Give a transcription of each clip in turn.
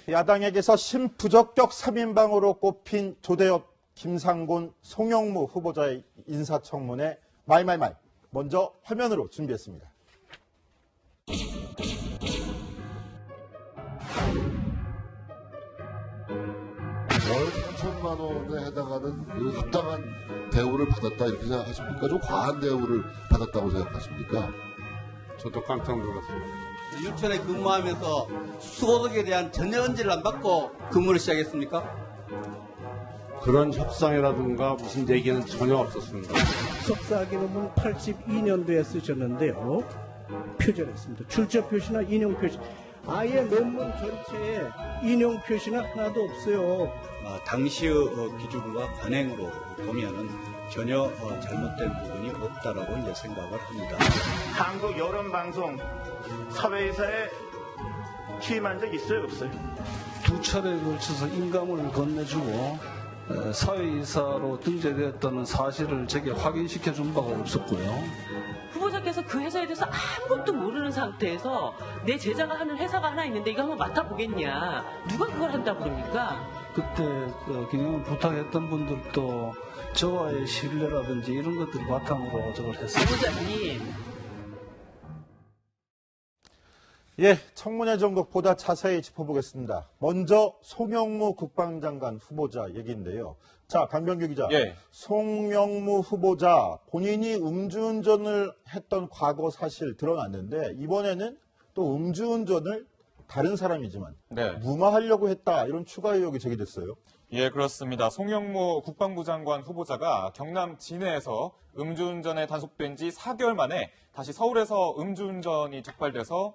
야당에게서 신부적격 3인방으로 꼽힌 조대엽, 김상곤, 송영무 후보자의 인사청문회 말말말 먼저 화면으로 준비했습니다. 월 3천만 원에 해당하는 그 합당한 대우를 받았다 이렇게 생각하십니까? 좀 과한 대우를 받았다고 생각하십니까? 저도 깜짝 놀랐습니다. 유치원에 근무하면서 소득에 대한 전혀 언지를 안 받고 근무를 시작했습니까? 그런 협상이라든가 무슨 얘기는 전혀 없었습니다. 석사학위논문 82년도에 쓰셨는데요. 표절했습니다. 출처 표시나 인용 표시. 아예 논문 전체에 인용 표시는 하나도 없어요. 당시의 기준과 관행으로 보면은 전혀 잘못된 부분이 없다라고 이제 생각을 합니다. 한국 여론방송 사회이사에 취임한 적 있어요, 없어요? 두 차례에 걸쳐서 인감을 건네주고 사회이사로 등재되었다는 사실을 제게 확인시켜 준 바가 없었고요. 후보자께서 그 회사에 대해서 아무것도 모르는 상태에서 내 제자가 하는 회사가 하나 있는데 이거 한번 맡아보겠냐. 누가 그걸 한다고 그럽니까? 그때 경영을 부탁했던 분들도 저와의 신뢰라든지 이런 것들을 바탕으로 저걸 했습니다. 후보자님. 예, 청문회 전국 보다 자세히 짚어보겠습니다. 먼저 송영무 국방장관 후보자 얘기인데요. 자, 강병규 기자. 예. 송영무 후보자 본인이 음주운전을 했던 과거 사실 드러났는데 이번에는 또 음주운전을 다른 사람이지만 무마하려고 했다 이런 추가 의혹이 제기됐어요. 예, 그렇습니다. 송영무 국방부 장관 후보자가 경남 진해에서 음주운전에 단속된 지 4개월 만에 다시 서울에서 음주운전이 적발돼서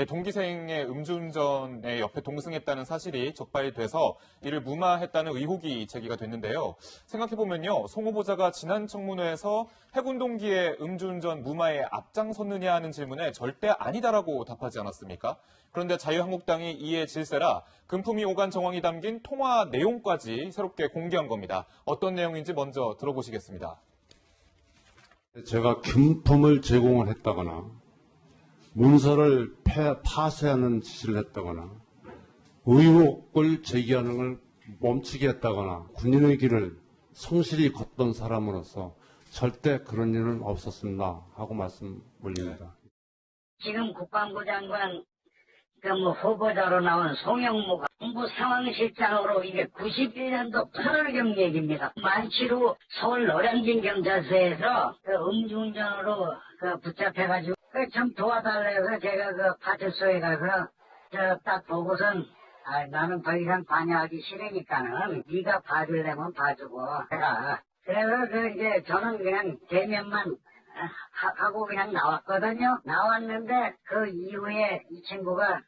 동기생의 음주운전에 옆에 동승했다는 사실이 적발이 돼서 이를 무마했다는 의혹이 제기가 됐는데요. 생각해보면요. 송 후보자가 지난 청문회에서 해군 동기의 음주운전 무마에 앞장섰느냐 하는 질문에 절대 아니다라고 답하지 않았습니까? 그런데 자유한국당이 이에 질세라 금품위 오간 정황이 담긴 통화 내용까지 새롭게 공개한 겁니다. 어떤 내용인지 먼저 들어보시겠습니다. 제가 금품을 제공을 했다거나 문서를 파쇄하는 지시를 했다거나 의혹을 제기하는 걸 멈추게 했다거나 군인의 길을 성실히 걷던 사람으로서 절대 그런 일은 없었습니다 하고 말씀 올립니다. 지금 국방부 장관 후보자로 나온 송영무가 정부 상황실장으로 이게 91년도 8월경 얘기입니다. 만취로 서울 노량진 경찰서에서 음주운전으로 붙잡혀가지고 참 도와달래서 제가 파출소에 가서 딱 보고선 나는 더 이상 관여하기 싫으니까는 네가 봐주려면 봐주고 해라. 그래서 이제 저는 그냥 대면만 하고 그냥 나왔거든요. 나왔는데 그 이후에 이 친구가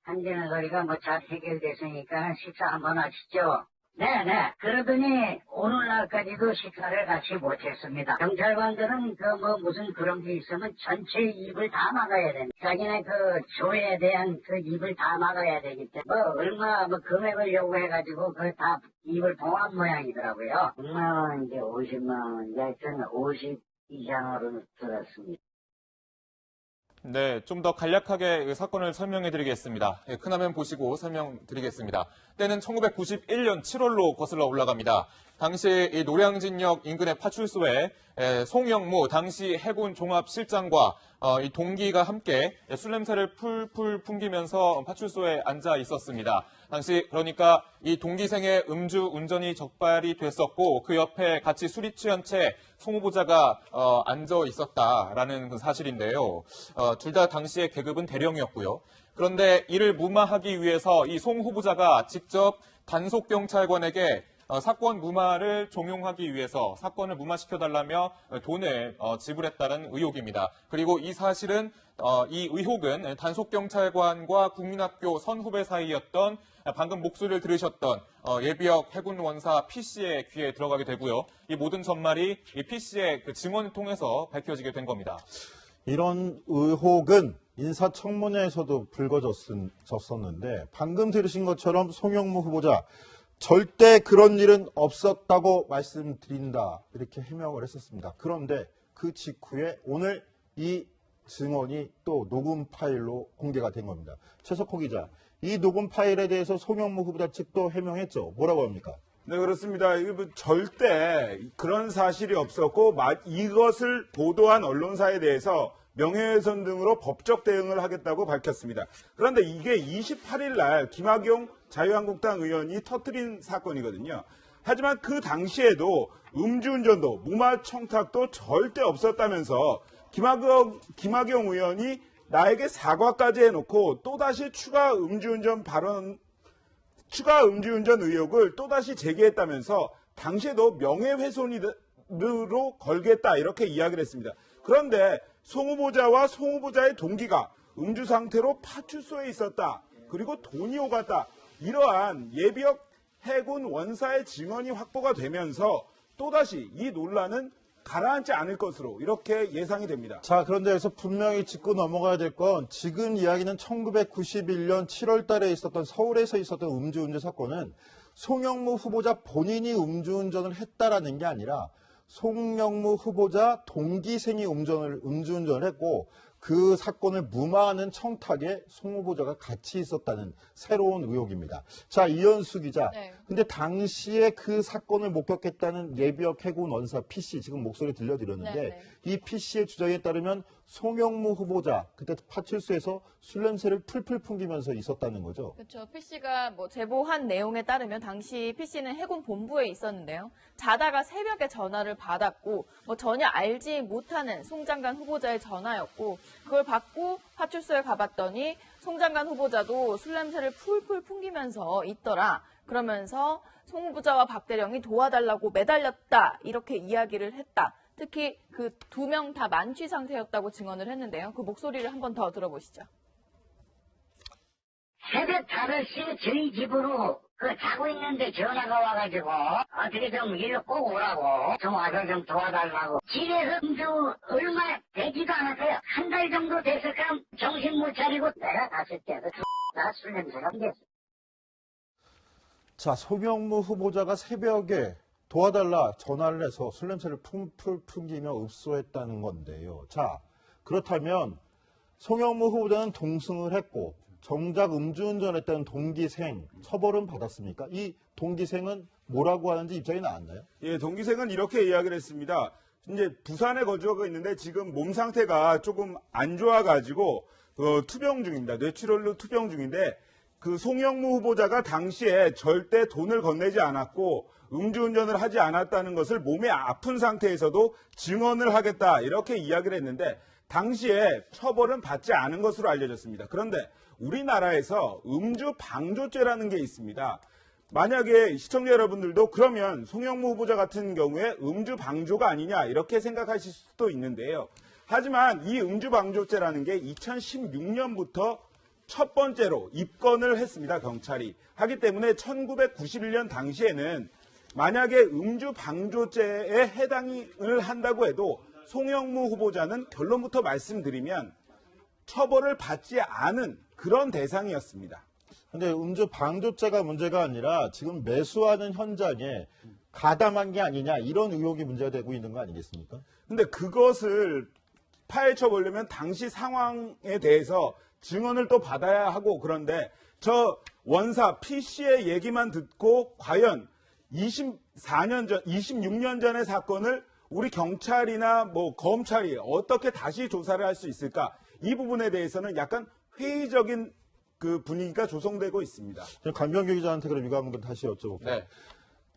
한지는 소리가 잘 해결됐으니까 식사 한번 하시죠. 네네. 그러더니 오늘날까지도 식사를 같이 못했습니다. 경찰관들은 무슨 그런 게 있으면 전체 입을 다 막아야 됩니다. 자기네 조에 대한 입을 다 막아야 되기 때문에 얼마 금액을 요구해가지고 다 입을 봉한 모양이더라고요. 6만 원 이제 50만 원 이제 하여튼 50 이상으로 들었습니다. 네, 좀 더 간략하게 사건을 설명해 드리겠습니다. 큰 화면 보시고 설명드리겠습니다. 때는 1991년 7월로 거슬러 올라갑니다. 당시 이 노량진역 인근의 파출소에 송영무 당시 해군 종합실장과 이 동기가 함께 술 냄새를 풀풀 풍기면서 파출소에 앉아 있었습니다. 당시 그러니까 이 동기생의 음주 운전이 적발이 됐었고 그 옆에 같이 술이 취한 채 송 후보자가 앉아 있었다라는 그 사실인데요. 둘 다 당시의 계급은 대령이었고요. 그런데 이를 무마하기 위해서 이 송 후보자가 직접 단속 경찰관에게 사건 무마를 종용하기 위해서 사건을 무마시켜달라며 돈을 지불했다는 의혹입니다. 그리고 이 사실은 이 의혹은 단속경찰관과 국민학교 선후배 사이였던 방금 목소리를 들으셨던 예비역 해군 원사 P씨의 귀에 들어가게 되고요. 이 모든 전말이 이 P씨의 증언을 통해서 밝혀지게 된 겁니다. 이런 의혹은 인사청문회에서도 불거졌었는데 방금 들으신 것처럼 송영무 후보자 절대 그런 일은 없었다고 말씀드린다 이렇게 해명을 했었습니다. 그런데 그 직후에 오늘 이 증언이 또 녹음 파일로 공개가 된 겁니다. 최석호 기자, 이 녹음 파일에 대해서 송영무 후보자 측도 해명했죠. 뭐라고 합니까? 네, 그렇습니다. 이거 뭐 절대 그런 사실이 없었고 이것을 보도한 언론사에 대해서 명예훼손 등으로 법적 대응을 하겠다고 밝혔습니다. 그런데 이게 28일 날 김학용 자유한국당 의원이 터뜨린 사건이거든요. 하지만 그 당시에도 음주운전도 무마 청탁도 절대 없었다면서 김학용 의원이 나에게 사과까지 해놓고 또다시 추가 음주운전 의혹을 또다시 제기했다면서 당시에도 명예훼손으로 걸겠다 이렇게 이야기를 했습니다. 그런데 송 후보자와 송 후보자의 동기가 음주 상태로 파출소에 있었다. 그리고 돈이 오갔다. 이러한 예비역 해군 원사의 증언이 확보가 되면서 또다시 이 논란은 가라앉지 않을 것으로 이렇게 예상이 됩니다. 자, 그런데 여기서 분명히 짚고 넘어가야 될 건 지금 이야기는 1991년 7월 달에 있었던 서울에서 있었던 음주운전 사건은 송영무 후보자 본인이 음주운전을 했다라는 게 아니라 송영무 후보자 동기생이 음주운전을 했고 그 사건을 무마하는 청탁에 송 후보자가 같이 있었다는 새로운 의혹입니다. 자, 이현수 기자. 네. 근데 당시에 그 사건을 목격했다는 예비역 해군 원사 P씨 지금 목소리 들려드렸는데 네, 네. 이 P씨의 주장에 따르면 송영무 후보자 그때 파출소에서 술 냄새를 풀풀 풍기면서 있었다는 거죠. 그렇죠. P씨가 뭐 제보한 내용에 따르면 당시 P씨는 해군 본부에 있었는데요. 자다가 새벽에 전화를 받았고 뭐 전혀 알지 못하는 송 장관 후보자의 전화였고 그걸 받고 파출소에 가봤더니 송 장관 후보자도 술 냄새를 풀풀 풍기면서 있더라. 그러면서 송 후보자와 박 대령이 도와달라고 매달렸다. 이렇게 이야기를 했다. 특히 그 2명 다 만취 상태였다고 증언을 했는데요. 그 목소리를 한 번 더 들어보시죠. 새벽 5시에 저희 집으로 자고 있는데 전화가 와가지고 어떻게 좀 일로 꼭 오라고 좀 와서 좀 도와달라고 집에서 음주 얼마 되지도 않았어요. 한 달 정도 됐을까 정신 못 차리고 내가 갔을 때도 나 술 냄새가 풍겼어. 자, 송영무 후보자가 새벽에 도와달라 전화를 해서 술 냄새를 풀풀 풍기며 읍소했다는 건데요. 자, 그렇다면 송영무 후보자는 동승을 했고 정작 음주운전했다는 동기생 처벌은 받았습니까? 이 동기생은 뭐라고 하는지 입장이 나왔나요? 예, 동기생은 이렇게 이야기를 했습니다. 이제 부산에 거주하고 있는데 지금 몸 상태가 조금 안 좋아가지고 투병 중입니다. 뇌출혈로 투병 중인데 그 송영무 후보자가 당시에 절대 돈을 건네지 않았고 음주운전을 하지 않았다는 것을 몸이 아픈 상태에서도 증언을 하겠다 이렇게 이야기를 했는데 당시에 처벌은 받지 않은 것으로 알려졌습니다. 그런데 우리나라에서 음주 방조죄라는 게 있습니다. 만약에 시청자 여러분들도 그러면 송영무 후보자 같은 경우에 음주 방조가 아니냐 이렇게 생각하실 수도 있는데요. 하지만 이 음주 방조죄라는 게 2016년부터 첫 번째로 입건을 했습니다. 경찰이. 하기 때문에 1991년 당시에는 만약에 음주 방조죄에 해당을 한다고 해도 송영무 후보자는 결론부터 말씀드리면 처벌을 받지 않은 그런 대상이었습니다. 근데 음주 방조죄가 문제가 아니라 지금 매수하는 현장에 가담한 게 아니냐 이런 의혹이 문제가 되고 있는 거 아니겠습니까? 근데 그것을 파헤쳐 보려면 당시 상황에 대해서 증언을 또 받아야 하고 그런데 저 원사 P씨의 얘기만 듣고 과연 26년 전의 사건을 우리 경찰이나 뭐 검찰이 어떻게 다시 조사를 할 수 있을까? 이 부분에 대해서는 약간 회의적인 그 분위기가 조성되고 있습니다. 강병규 기자한테 그럼 이거 한번 다시 여쭤볼게요. 네.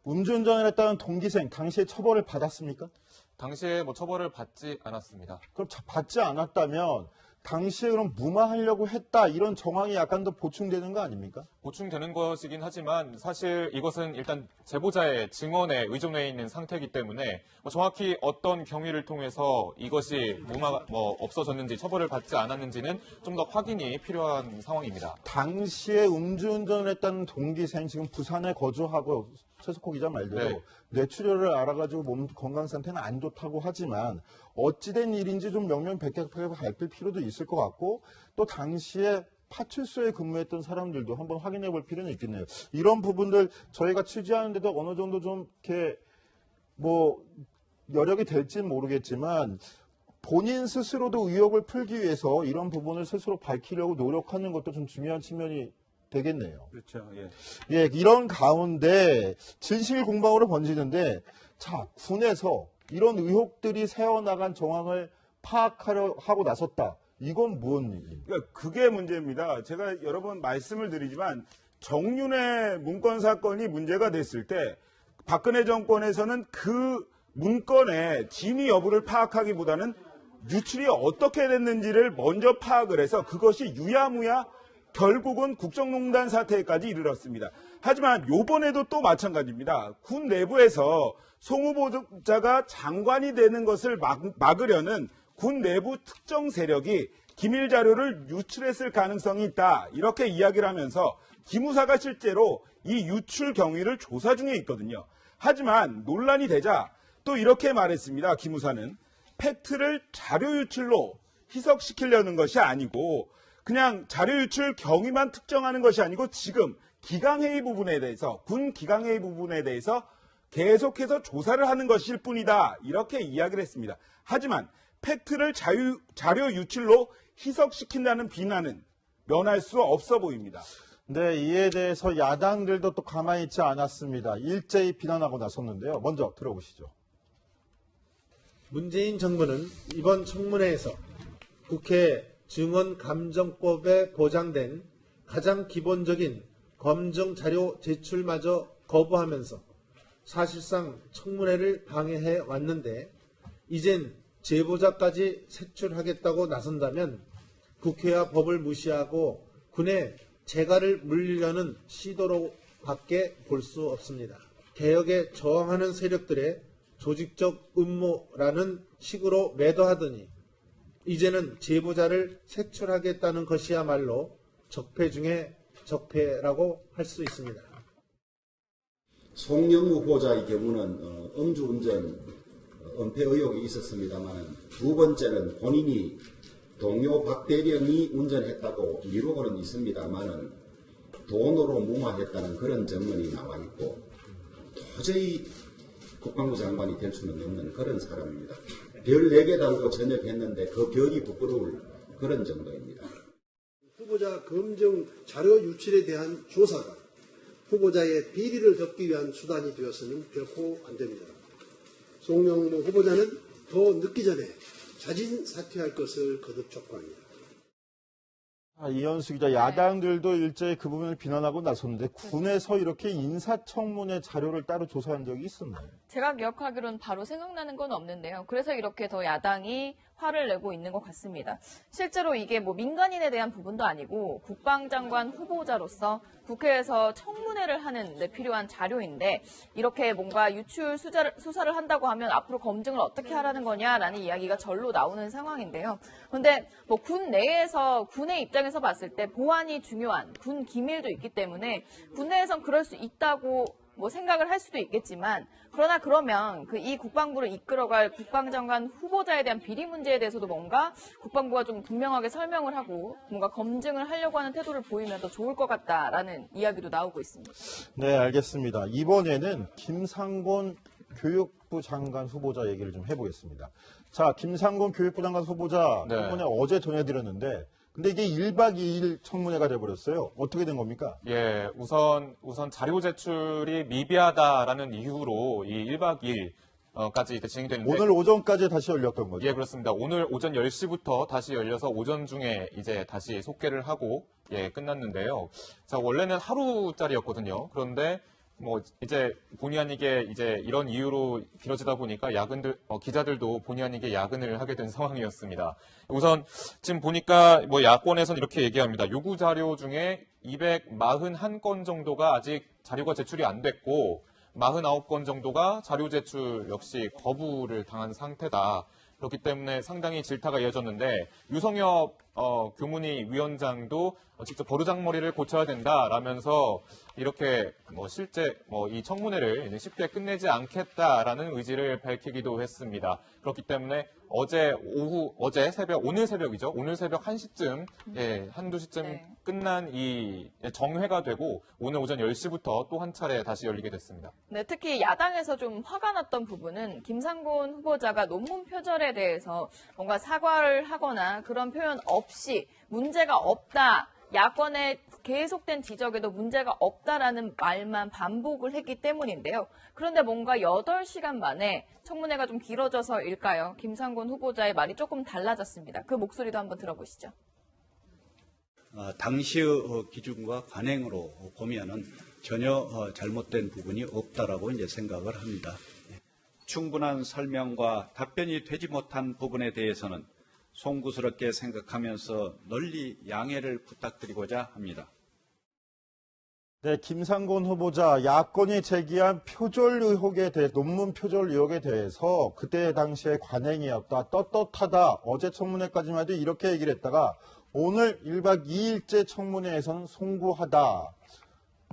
음주운전을 했다는 동기생 당시에 처벌을 받았습니까? 당시에 뭐 처벌을 받지 않았습니다. 그럼 받지 않았다면 당시에 그럼 무마하려고 했다 이런 정황이 약간 더 보충되는 거 아닙니까? 보충되는 것이긴 하지만 사실 이것은 일단 제보자의 증언에 의존해 있는 상태이기 때문에 뭐 정확히 어떤 경위를 통해서 이것이 없어졌는지 처벌을 받지 않았는지는 좀 더 확인이 필요한 상황입니다. 당시에 음주운전을 했다는 동기생 지금 부산에 거주하고 최석호 기자 말대로 네. 뇌출혈을 알아가지고 몸 건강 상태는 안 좋다고 하지만 어찌된 일인지 좀 명명백백하게 밝힐 필요도 있을 것 같고 또 당시에 파출소에 근무했던 사람들도 한번 확인해 볼 필요는 있겠네요. 이런 부분들 저희가 취재하는데도 어느 정도 좀 이렇게 뭐 여력이 될지는 모르겠지만 본인 스스로도 의혹을 풀기 위해서 이런 부분을 스스로 밝히려고 노력하는 것도 좀 중요한 측면이 되겠네요. 그렇죠. 예. 예, 이런 가운데 진실 공방으로 번지는데, 자, 군에서 이런 의혹들이 새어나간 정황을 파악하려 하고 나섰다. 이건 무슨 일입니까? 그러니까 그게 문제입니다. 제가 여러 번 말씀을 드리지만 정윤회 문건 사건이 문제가 됐을 때 박근혜 정권에서는 그 문건의 진위 여부를 파악하기보다는 유출이 어떻게 됐는지를 먼저 파악을 해서 그것이 유야무야 결국은 국정농단 사태까지 이르렀습니다. 하지만 요번에도 또 마찬가지입니다. 군 내부에서 송 후보자가 장관이 되는 것을 막으려는 군 내부 특정 세력이 기밀 자료를 유출했을 가능성이 있다. 이렇게 이야기를 하면서 기무사가 실제로 이 유출 경위를 조사 중에 있거든요. 하지만 논란이 되자 또 이렇게 말했습니다. 기무사는 팩트를 자료 유출로 희석시키려는 것이 아니고 그냥 자료 유출 경위만 특정하는 것이 아니고 지금 기강회의 부분에 대해서 군 기강회의 부분에 대해서 계속해서 조사를 하는 것일 뿐이다. 이렇게 이야기를 했습니다. 하지만 팩트를 자료 유출로 희석시킨다는 비난은 면할 수 없어 보입니다. 네, 이에 대해서 야당들도 또 가만히 있지 않았습니다. 일제히 비난하고 나섰는데요. 먼저 들어보시죠. 문재인 정부는 이번 청문회에서 국회 증언감정법에 보장된 가장 기본적인 검증 자료 제출마저 거부하면서 사실상 청문회를 방해해 왔는데 이젠 제보자까지 색출하겠다고 나선다면 국회와 법을 무시하고 군의 재갈을 물리려는 시도로 밖에 볼 수 없습니다. 개혁에 저항하는 세력들의 조직적 음모라는 식으로 매도하더니 이제는 제보자를 색출하겠다는 것이야말로 적폐 중에 적폐라고 할 수 있습니다. 송영무 후보자의 경우는 음주운전 은폐 의혹이 있었습니다만 두 번째는 본인이 동료 박 대령이 운전했다고 미루고는 있습니다만 돈으로 무마했다는 그런 증언이 나와 있고 도저히 국방부 장관이 될 수는 없는 그런 사람입니다. 별 4개 달고 전역했는데 그 별이 부끄러울 그런 정도입니다. 후보자 검증 자료 유출에 대한 조사가 후보자의 비리를 덮기 위한 수단이 되어서는 결코 안 됩니다. 송영무 후보자는 더 늦기 전에 자진 사퇴할 것을 거듭 촉구합니다. 이현수 기자, 야당들도 일제히 그 부분을 비난하고 나섰는데 군에서 이렇게 인사청문회 자료를 따로 조사한 적이 있었나요? 제가 기억하기로는 바로 생각나는 건 없는데요. 그래서 이렇게 더 야당이 화를 내고 있는 것 같습니다. 실제로 이게 뭐 민간인에 대한 부분도 아니고 국방장관 후보자로서 국회에서 청문회를 하는 데 필요한 자료인데 이렇게 뭔가 유출 수사를 한다고 하면 앞으로 검증을 어떻게 하라는 거냐라는 이야기가 절로 나오는 상황인데요. 그런데 뭐 군 내에서 군의 입장에서 봤을 때 보안이 중요한 군 기밀도 있기 때문에 군 내에선 그럴 수 있다고 뭐 생각을 할 수도 있겠지만 그러나 그러면 이 국방부를 이끌어갈 국방장관 후보자에 대한 비리 문제에 대해서도 뭔가 국방부가 좀 분명하게 설명을 하고 뭔가 검증을 하려고 하는 태도를 보이면 더 좋을 것 같다라는 이야기도 나오고 있습니다. 네, 알겠습니다. 이번에는 김상곤 교육부 장관 후보자 얘기를 좀 해보겠습니다. 자, 김상곤 교육부 장관 후보자 청문회 어제 전해드렸는데 근데 이게 1박 2일 청문회가 돼버렸어요. 어떻게 된 겁니까? 예, 우선 자료 제출이 미비하다라는 이유로 이 1박 2일까지 진행됐는데 오늘 오전까지 다시 열렸던 거죠? 예, 그렇습니다. 오늘 오전 10시부터 다시 열려서 오전 중에 이제 다시 속개를 하고 끝났는데요. 자, 원래는 하루짜리였거든요. 그런데 뭐 이제 본의 아니게 이제 이런 이유로 길어지다 보니까 기자들도 본의 아니게 야근을 하게 된 상황이었습니다. 우선 지금 보니까 뭐 야권에서는 이렇게 얘기합니다. 요구 자료 중에 241건 정도가 아직 자료가 제출이 안 됐고 49건 정도가 자료 제출 역시 거부를 당한 상태다. 그렇기 때문에 상당히 질타가 이어졌는데 유성엽 교문위 위원장도 직접 버르장머리를 고쳐야 된다라면서 이렇게 실제 이 청문회를 쉽게 끝내지 않겠다라는 의지를 밝히기도 했습니다. 그렇기 때문에 오늘 새벽이죠. 오늘 새벽 1시쯤, 한두 시쯤 끝난 이 정회가 되고 오늘 오전 10시부터 또 한 차례 다시 열리게 됐습니다. 네, 특히 야당에서 좀 화가 났던 부분은 김상곤 후보자가 논문 표절에 대해서 뭔가 사과를 하거나 그런 표현 없이 문제가 없다. 야권의 계속된 지적에도 문제가 없다라는 말만 반복을 했기 때문인데요. 그런데 뭔가 8시간 만에 청문회가 좀 길어져서일까요? 김상곤 후보자의 말이 조금 달라졌습니다. 그 목소리도 한번 들어보시죠. 당시의 기준과 관행으로 보면은 전혀 잘못된 부분이 없다라고 이제 생각을 합니다. 충분한 설명과 답변이 되지 못한 부분에 대해서는 송구스럽게 생각하면서 널리 양해를 부탁드리고자 합니다. 네, 김상곤 후보자 야권이 제기한 표절 의혹에 대해 논문 표절 의혹에 대해서 그때 당시에 관행이었다, 떳떳하다, 어제 청문회까지만 해도 이렇게 얘기를 했다가 오늘 1박 2일째 청문회에서는 송구하다.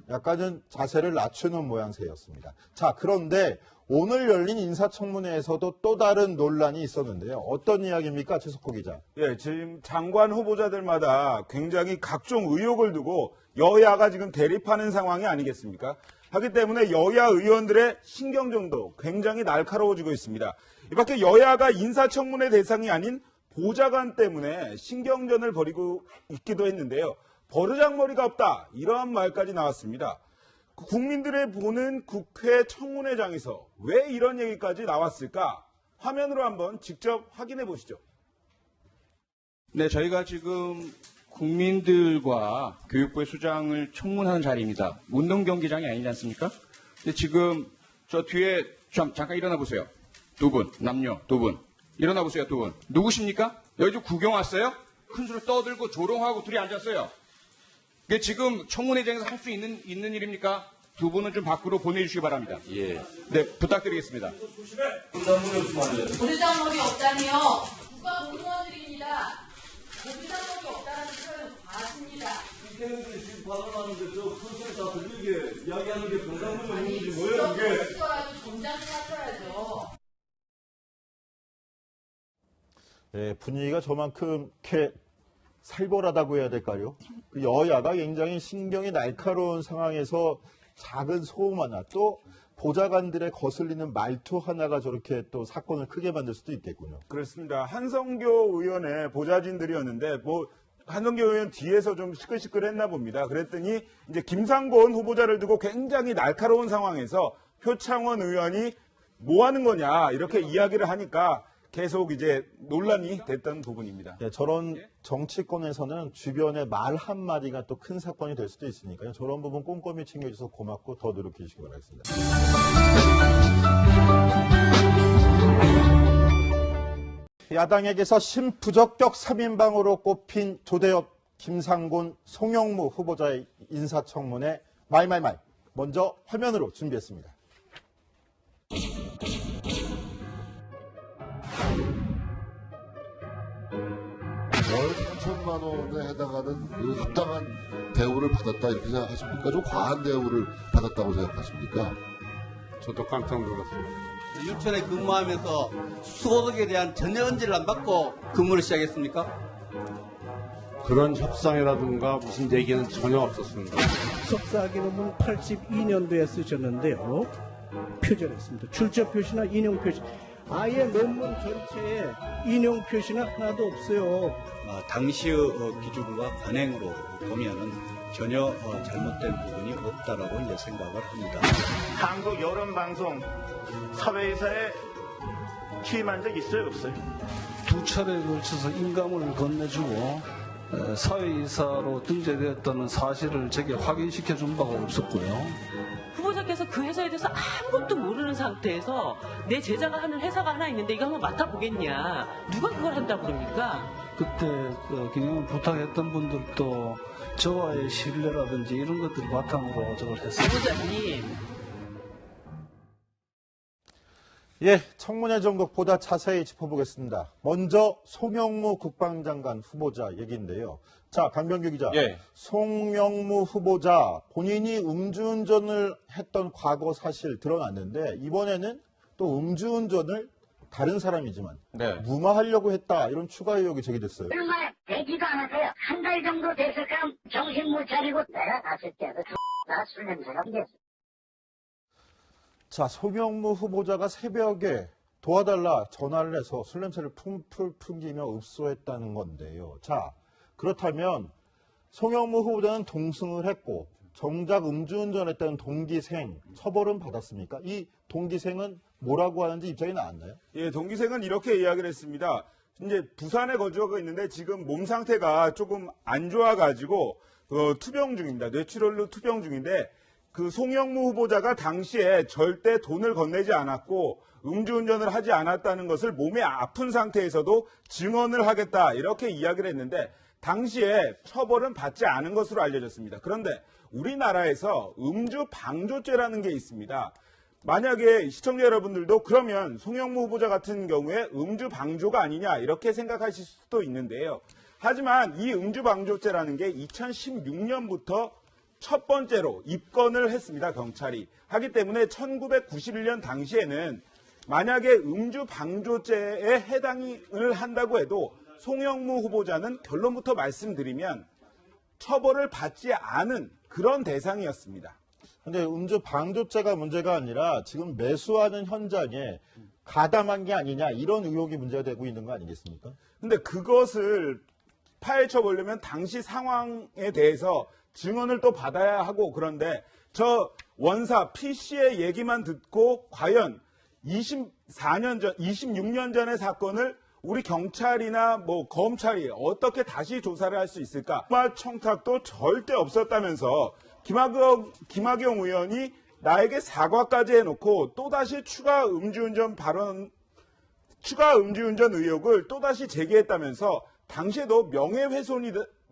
약간은 자세를 낮추는 모양새였습니다. 자, 그런데 오늘 열린 인사청문회에서도 또 다른 논란이 있었는데요. 어떤 이야기입니까, 최석호 기자? 예, 지금 장관 후보자들마다 굉장히 각종 의혹을 두고 여야가 지금 대립하는 상황이 아니겠습니까? 하기 때문에 여야 의원들의 신경전도 굉장히 날카로워지고 있습니다. 이 밖에 여야가 인사청문회 대상이 아닌 보좌관 때문에 신경전을 벌이고 있기도 했는데요. 버르장머리가 없다, 이러한 말까지 나왔습니다. 국민들의 보는 국회 청문회장에서 왜 이런 얘기까지 나왔을까? 화면으로 한번 직접 확인해 보시죠. 네, 저희가 지금 국민들과 교육부의 수장을 청문하는 자리입니다. 운동경기장이 아니지 않습니까? 근데 지금 저 뒤에 잠깐 일어나 보세요. 두 분, 남녀 두 분. 일어나 보세요, 두 분. 누구십니까? 여기 좀 구경 왔어요? 큰 소리 떠들고 조롱하고 둘이 앉았어요. 이게 지금 청문회장에서 할 수 있는 일입니까? 두 분은 좀 밖으로 보내주시기 바랍니다. 예. 네, 부탁드리겠습니다. 버르장머리 없다니요. 국가공무원들입니다. 버르장머리 없다는 표현 맞습니다. 국회의원들이 지금 발언하는데 저 큰소리 다 들리게 이야기하는 게 버르장머리 있는지 뭐예요, 이게? 정장을 하셔야죠. 네, 분위기가 저만큼 이렇게 살벌하다고 해야 될까요? 그 여야가 굉장히 신경이 날카로운 상황에서 작은 소음 하나, 또 보좌관들의 거슬리는 말투 하나가 저렇게 또 사건을 크게 만들 수도 있겠군요. 그렇습니다. 한성교 의원의 보좌진들이었는데 한성교 의원 뒤에서 좀 시끌시끌했나 봅니다. 그랬더니 이제 김상곤 후보자를 두고 굉장히 날카로운 상황에서 표창원 의원이 뭐 하는 거냐 이렇게 이야기를 하니까 계속 이제 논란이 됐던 부분입니다. 네, 저런 정치권에서는 주변의 말 한마디가 또 큰 사건이 될 수도 있으니까요. 저런 부분 꼼꼼히 챙겨주셔서 고맙고 더 노력해 주시기 바라겠습니다. 야당에게서 신부적격 3인방으로 꼽힌 조대엽, 김상곤, 송영무 후보자의 인사청문회 말말말. 먼저 화면으로 준비했습니다. 월 3천만 원에 해당하는 그 합당한 대우를 받았다 이렇게 생각하십니까? 좀 과한 대우를 받았다고 생각하십니까? 저도 깜짝 놀랐습니다. 유치원에 근무하면서 수고득에 대한 전혀 언지를 안 받고 근무를 시작했습니까? 그런 협상이라든가 무슨 얘기는 전혀 없었습니다. 석사 기록은 82년도에 쓰셨는데요. 표절했습니다. 출처 표시나 인용 표시. 아예 논문 전체에 인용 표시는 하나도 없어요. 당시의 기준과 관행으로 보면은 전혀 잘못된 부분이 없다라고 이제 생각을 합니다. 한국 여론방송 사회이사에 취임한 적 있어요, 없어요? 두 차례에 걸쳐서 인감을 건네주고 사회이사로 등재되었다는 사실을 제게 확인시켜 준 바가 없었고요. 후보자께서 그 회사에 대해서 아무것도 모르는 상태에서 내 제자가 하는 회사가 하나 있는데 이거 한번 맡아보겠냐. 누가 그걸 한다고 그럽니까? 그때 경영을 부탁했던 분들도 저와의 신뢰라든지 이런 것들을 바탕으로 저걸 했습니다. 후보자님. 예, 청문회 전국 보다 자세히 짚어보겠습니다. 먼저 송영무 국방장관 후보자 얘기인데요. 자, 강병규 기자. 예. 송영무 후보자 본인이 음주운전을 했던 과거 사실 드러났는데 이번에는 또 음주운전을 다른 사람이지만 무마하려고 했다 이런 추가 의혹이 제기됐어요. 얼마 되지도 않았어요. 한 달 정도 됐을까 정신 못 차리고 내가 갔을 때도 나 술 냄새가 풍겼어. 자, 송영무 후보자가 새벽에 도와달라 전화를 해서 술 냄새를 풀풀 풍기며 읍소했다는 건데요. 자, 그렇다면 송영무 후보자는 동승을 했고 정작 음주운전했다는 동기생 처벌은 받았습니까? 이 동기생은 뭐라고 하는지 입장이 나왔나요? 예, 동기생은 이렇게 이야기를 했습니다. 이제 부산에 거주하고 있는데 지금 몸 상태가 조금 안 좋아가지고 투병 중입니다. 뇌출혈로 투병 중인데 그 송영무 후보자가 당시에 절대 돈을 건네지 않았고 음주운전을 하지 않았다는 것을 몸이 아픈 상태에서도 증언을 하겠다 이렇게 이야기를 했는데 당시에 처벌은 받지 않은 것으로 알려졌습니다. 그런데 우리나라에서 음주 방조죄라는 게 있습니다. 만약에 시청자 여러분들도 그러면 송영무 후보자 같은 경우에 음주 방조가 아니냐 이렇게 생각하실 수도 있는데요. 하지만 이 음주 방조죄라는 게 2016년부터 첫 번째로 입건을 했습니다. 경찰이. 하기 때문에 1991년 당시에는 만약에 음주 방조죄에 해당을 한다고 해도 송영무 후보자는 결론부터 말씀드리면 처벌을 받지 않은 그런 대상이었습니다. 근데 음주 방조죄가 문제가 아니라 지금 매수하는 현장에 가담한 게 아니냐 이런 의혹이 문제가 되고 있는 거 아니겠습니까? 근데 그것을 파헤쳐 보려면 당시 상황에 대해서 증언을 또 받아야 하고 그런데 저 원사 P씨의 얘기만 듣고 과연 24년 전, 26년 전의 사건을 우리 경찰이나 뭐 검찰이 어떻게 다시 조사를 할 수 있을까? 정말 청탁도 절대 없었다면서 김학용 의원이 나에게 사과까지 해놓고 또다시 추가 음주운전 의혹을 또다시 제기했다면서 당시에도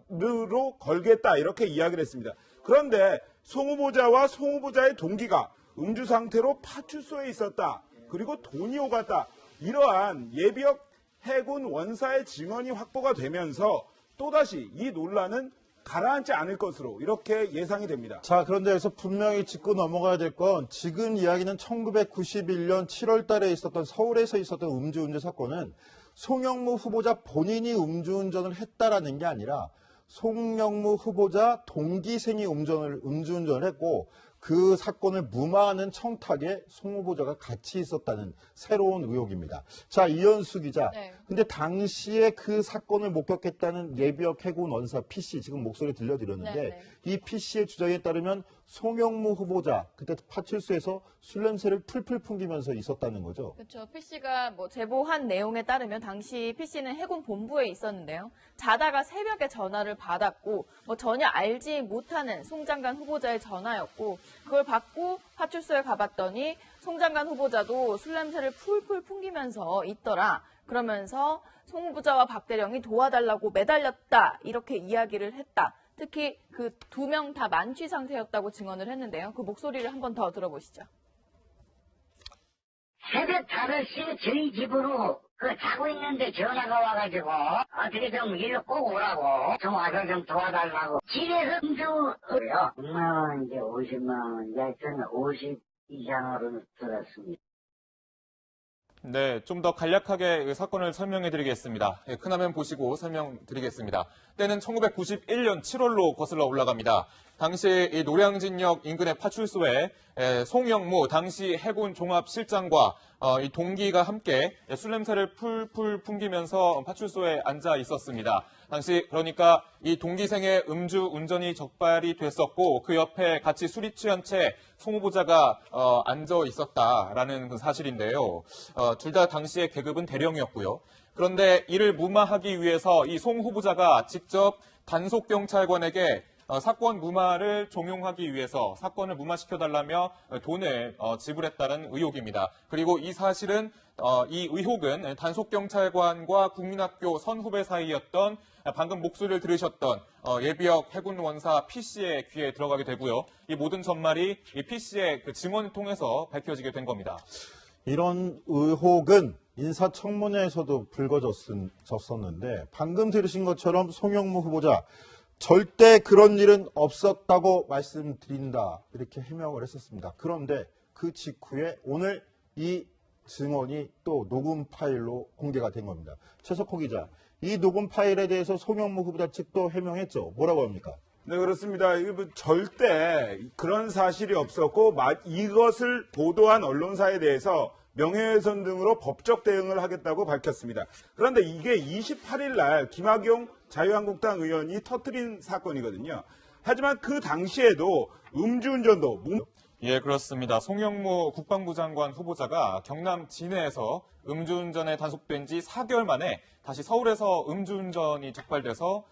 명예훼손으로 걸겠다 이렇게 이야기를 했습니다. 그런데 송 후보자와 송 후보자의 동기가 음주 상태로 파출소에 있었다. 그리고 돈이 오갔다. 이러한 예비역 해군 원사의 증언이 확보가 되면서 또다시 이 논란은 가라앉지 않을 것으로 이렇게 예상이 됩니다. 자, 그런데 여기서 분명히 짚고 넘어가야 될 건 지금 이야기는 1991년 7월 달에 있었던 서울에서 있었던 음주운전 사건은 송영무 후보자 본인이 음주운전을 했다라는 게 아니라 송영무 후보자 동기생이 음주운전을 했고 그 사건을 무마하는 청탁에 송 후보자가 같이 있었다는 새로운 의혹입니다. 자, 이현수 기자. 네. 근데 당시에 그 사건을 목격했다는 예비역 해군 원사 P씨 지금 목소리 들려드렸는데 네. 이 P씨의 주장에 따르면 송영무 후보자 그때 파출소에서 술 냄새를 풀풀 풍기면서 있었다는 거죠. 그렇죠. P씨가 뭐 제보한 내용에 따르면 당시 P씨는 해군 본부에 있었는데요. 자다가 새벽에 전화를 받았고 뭐 전혀 알지 못하는 송 장관 후보자의 전화였고 그걸 받고 파출소에 가봤더니 송 장관 후보자도 술 냄새를 풀풀 풍기면서 있더라. 그러면서 송 후보자와 박 대령이 도와달라고 매달렸다. 이렇게 이야기를 했다. 특히 그 2명 다 만취 상태였다고 증언을 했는데요. 그 목소리를 한 번 더 들어보시죠. 새벽 5시에 저희 집으로 자고 있는데 전화가 와가지고 어떻게 좀 일로 꼭 오라고 좀 와서 좀 도와달라고 집에서 음주를요. 6만 원 이제 50만 원 이제 저는 50 이상으로 들었습니다. 네, 좀 더 간략하게 사건을 설명해 드리겠습니다. 큰 화면 보시고 설명드리겠습니다. 때는 1991년 7월로 거슬러 올라갑니다. 당시 이 노량진역 인근의 파출소에 송영무 당시 해군 종합실장과 이 동기가 함께 술 냄새를 풀풀 풍기면서 파출소에 앉아 있었습니다. 당시 그러니까 이 동기생의 음주 운전이 적발이 됐었고 그 옆에 같이 술이 취한 채 송 후보자가 앉아 있었다라는 그 사실인데요. 둘 다 당시의 계급은 대령이었고요. 그런데 이를 무마하기 위해서 이 송 후보자가 직접 단속 경찰관에게 사건 무마를 종용하기 위해서 사건을 무마시켜달라며 돈을 지불했다는 의혹입니다. 그리고 이 사실은 이 의혹은 단속경찰관과 국민학교 선후배 사이였던 방금 목소리를 들으셨던 예비역 해군 원사 P씨의 귀에 들어가게 되고요. 이 모든 전말이 이 P씨의 그 증언을 통해서 밝혀지게 된 겁니다. 이런 의혹은 인사청문회에서도 불거졌었는데 방금 들으신 것처럼 송영무 후보자 절대 그런 일은 없었다고 말씀드린다 이렇게 해명을 했었습니다. 그런데 그 직후에 오늘 이 증언이 또 녹음 파일로 공개가 된 겁니다. 최석호 기자, 이 녹음 파일에 대해서 송영무 후보자 측도 해명했죠. 뭐라고 합니까? 네, 그렇습니다. 이거 절대 그런 사실이 없었고 이것을 보도한 언론사에 대해서 명예훼손 등으로 법적 대응을 하겠다고 밝혔습니다. 그런데 이게 28일 날 김학용 자유한국당 의원이 터뜨린 사건이거든요. 하지만 그 당시에도 음주운전도 예, 그렇습니다. 송영무 국방부 장관 후보자가 경남 진해에서 음주운전에 단속된 지 4개월 만에 다시 서울에서 음주운전이 적발돼서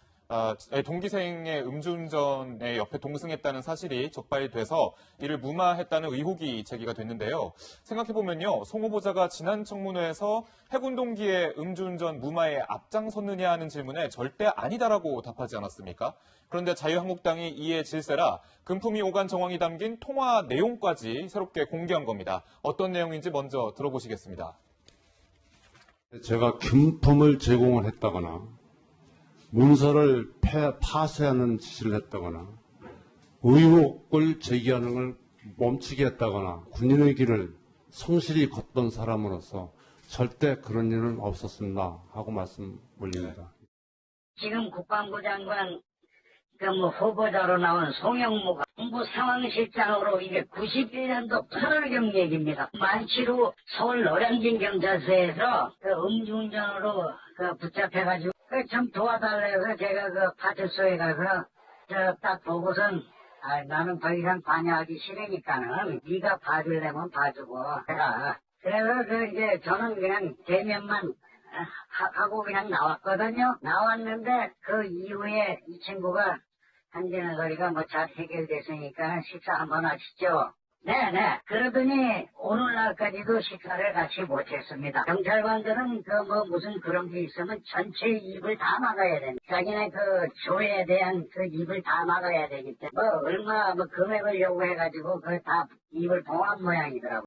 동기생의 음주운전에 옆에 동승했다는 사실이 적발이 돼서 이를 무마했다는 의혹이 제기가 됐는데요. 생각해보면요. 송 후보자가 지난 청문회에서 해군 동기의 음주운전 무마에 앞장섰느냐 하는 질문에 절대 아니다라고 답하지 않았습니까? 그런데 자유한국당이 이에 질세라 금품위 오간 정황이 담긴 통화 내용까지 새롭게 공개한 겁니다. 어떤 내용인지 먼저 들어보시겠습니다. 제가 금품을 제공을 했다거나 문서를 파쇄하는 지시를 했다거나 의혹을 제기하는 걸 멈추게 했다거나 군인의 길을 성실히 걷던 사람으로서 절대 그런 일은 없었습니다 하고 말씀 올립니다. 지금 국방부 장관 후보자로 나온 송영무가 홍보 상황실장으로 이게 91년도 8월경 얘기입니다. 만취로 서울 노량진 경찰서에서 음주운전으로 붙잡혀가지고 좀 도와달래서 제가 파출소에 가서 딱 보고선 나는 더 이상 관여하기 싫으니까는 네가 봐주려면 봐주고 해라. 그래서 이제 저는 그냥 대면만 하고 그냥 나왔거든요. 나왔는데 그 이후에 이 친구가 한지는 소리가 잘 해결됐으니까 식사 한번 하시죠. 네네. 그러더니 오늘날까지도 식사를 같이 못했습니다. 경찰관들은 무슨 그런 게 있으면 전체 입을 다 막아야 됩니다. 자기네 조에 대한 입을 다 막아야 되기 때문에 얼마 금액을 요구해가지고 다 입을 봉한 모양이더라고요.